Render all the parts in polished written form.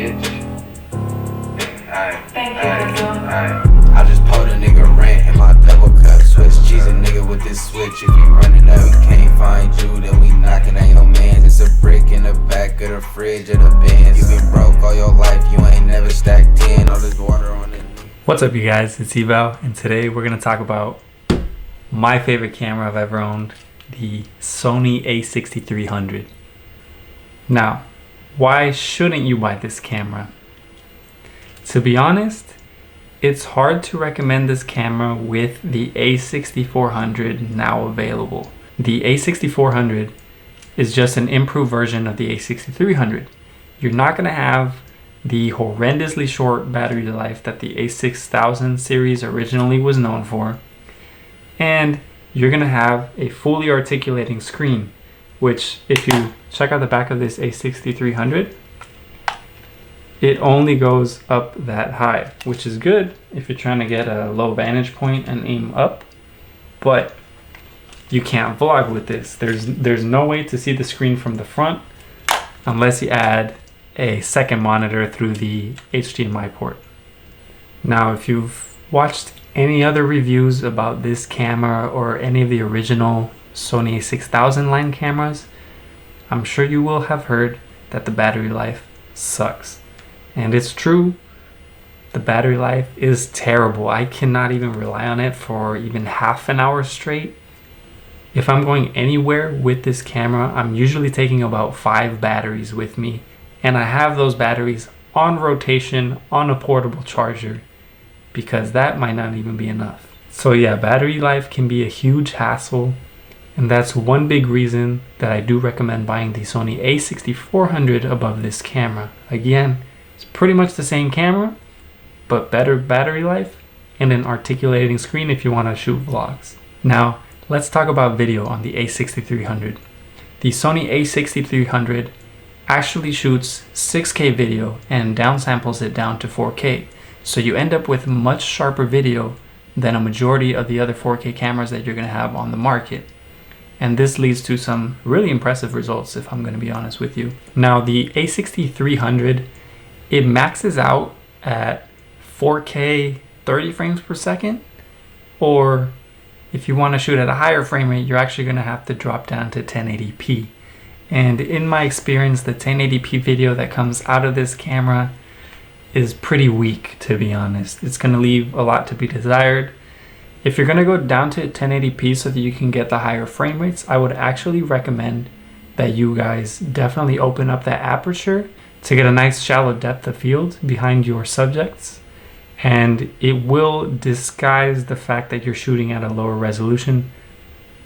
bitch. Thank you. I just pulled a nigga rent in my double cup switch. Cheese a nigga with this switch. If you running up, can't find you, then we knocking at your man. It's a brick in the back of the fridge of the Benz. You been broke all your life, you ain't never stacked 10. All this water on it. What's up, you guys? It's EVAL, and today we're gonna talk about my favorite camera I've ever owned, the Sony a6300. Now, why shouldn't you buy this camera? To be honest, it's hard to recommend this camera with the a6400 now available. The a6400 is just an improved version of the a6300. You're not gonna have the horrendously short battery life that the a6000 series originally was known for, and you're gonna have a fully articulating screen, which if you check out the back of this a6300, it only goes up that high, which is good if you're trying to get a low vantage point and aim up, but you can't vlog with this. There's no way to see the screen from the front unless you add a second monitor through the HDMI port. Now, if you've watched any other reviews about this camera or any of the original Sony a6000 line cameras, I'm sure you will have heard that the battery life sucks. And it's true, the battery life is terrible. I cannot even rely on it for even half an hour straight. If I'm going anywhere with this camera, I'm usually taking about 5 batteries with me, and I have those batteries on rotation on a portable charger because that might not even be enough. So yeah, battery life can be a huge hassle, and that's one big reason that I do recommend buying the Sony a6400 above this camera. Again, it's pretty much the same camera, but better battery life and an articulating screen if you want to shoot vlogs. Now, let's talk about video on the a6300. The Sony a6300 actually shoots 6K video and downsamples it down to 4K. So you end up with much sharper video than a majority of the other 4K cameras that you're going to have on the market. And this leads to some really impressive results, if I'm going to be honest with you. Now, the a6300, it maxes out at 4K 30 frames per second, or if you want to shoot at a higher frame rate, you're actually going to have to drop down to 1080p. And in my experience, the 1080p video that comes out of this camera is pretty weak, to be honest. It's going to leave a lot to be desired. If you're going to go down to 1080p so that you can get the higher frame rates, I would actually recommend that you guys definitely open up that aperture to get a nice shallow depth of field behind your subjects, and it will disguise the fact that you're shooting at a lower resolution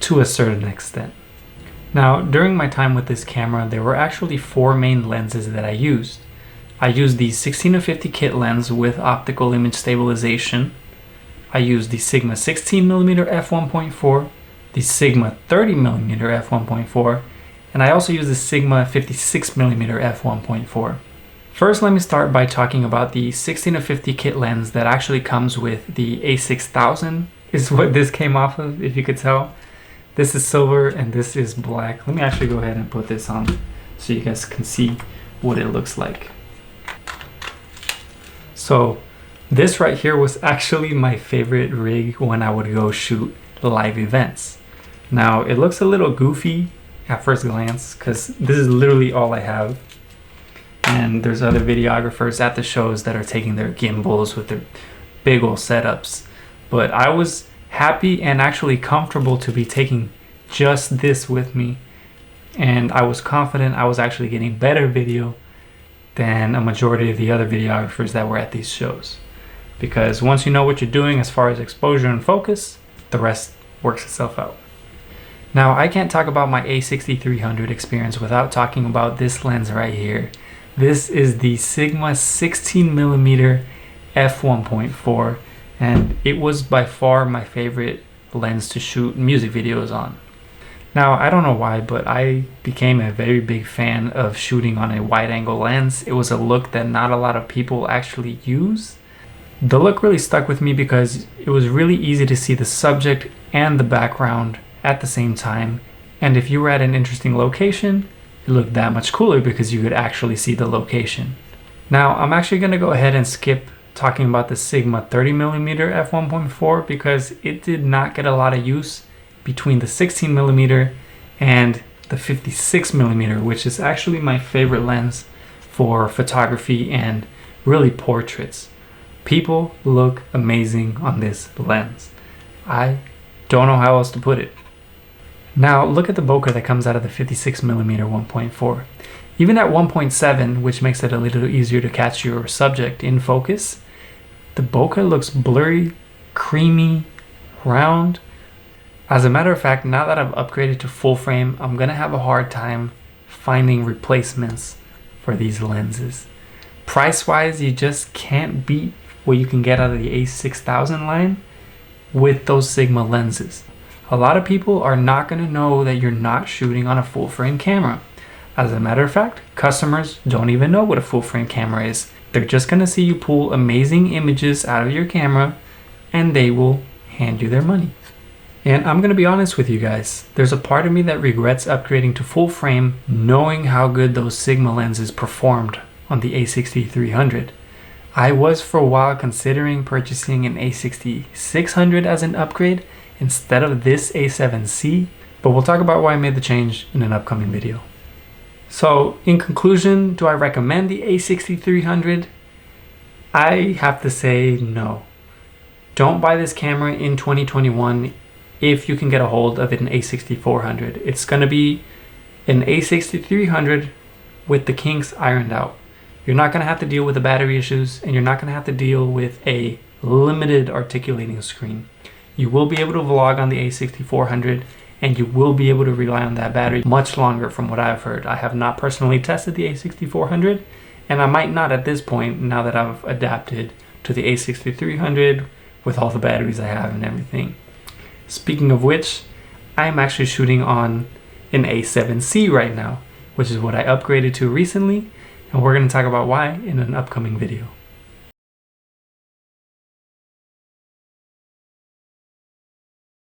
to a certain extent. Now, during my time with this camera, there were actually 4 main lenses that I used. I used the 16-50 kit lens with optical image stabilization. I used the Sigma 16mm f1.4, the Sigma 30mm f1.4, and I also used the Sigma 56mm f1.4. First, let me start by talking about the 16-50 kit lens that actually comes with the a6000, is what this came off of, if you could tell. This is silver and this is black. Let me actually go ahead and put this on so you guys can see what it looks like. So this right here was actually my favorite rig when I would go shoot live events. Now, it looks a little goofy at first glance because this is literally all I have, and there's other videographers at the shows that are taking their gimbals with their big old setups, but I was happy and actually comfortable to be taking just this with me, and I was confident I was actually getting better video than a majority of the other videographers that were at these shows, because once you know what you're doing as far as exposure and focus, the rest works itself out. Now, I can't talk about my a6300 experience without talking about this lens right here. This is the Sigma 16mm f1.4, and it was by far my favorite lens to shoot music videos on. Now, I don't know why, but I became a very big fan of shooting on a wide-angle lens. It was a look that not a lot of people actually use. The look really stuck with me because it was really easy to see the subject and the background at the same time, and if you were at an interesting location, it looked that much cooler because you could actually see the location. Now, I'm actually going to go ahead and skip talking about the Sigma 30mm f1.4 because it did not get a lot of use between the 16mm and the 56mm, which is actually my favorite lens for photography and really portraits. People look amazing on this lens. I don't know how else to put it. Now look at the bokeh that comes out of the 56mm 1.4. Even at 1.7, which makes it a little easier to catch your subject in focus, the bokeh looks blurry, creamy, round. As a matter of fact, now that I've upgraded to full frame, I'm gonna have a hard time finding replacements for these lenses. Price-wise, you just can't beat what you can get out of the A6000 line with those Sigma lenses. A lot of people are not gonna know that you're not shooting on a full frame camera. As a matter of fact, customers don't even know what a full frame camera is. They're just gonna see you pull amazing images out of your camera and they will hand you their money. And I'm gonna be honest with you guys, there's a part of me that regrets upgrading to full frame knowing how good those Sigma lenses performed on the A6300. I was for a while considering purchasing an A6600 as an upgrade instead of this A7C, but we'll talk about why I made the change in an upcoming video. So in conclusion, do I recommend the A6300? I have to say no. Don't buy this camera in 2021 if you can get a hold of an A6400. It's going to be an A6300 with the kinks ironed out. You're not going to have to deal with the battery issues, and you're not going to have to deal with a limited articulating screen. You will be able to vlog on the A6400, and you will be able to rely on that battery much longer from what I've heard. I have not personally tested the A6400, and I might not at this point now that I've adapted to the A6300 with all the batteries I have and everything. Speaking of which, I'm actually shooting on an A7C right now, which is what I upgraded to recently, and we're going to talk about why in an upcoming video.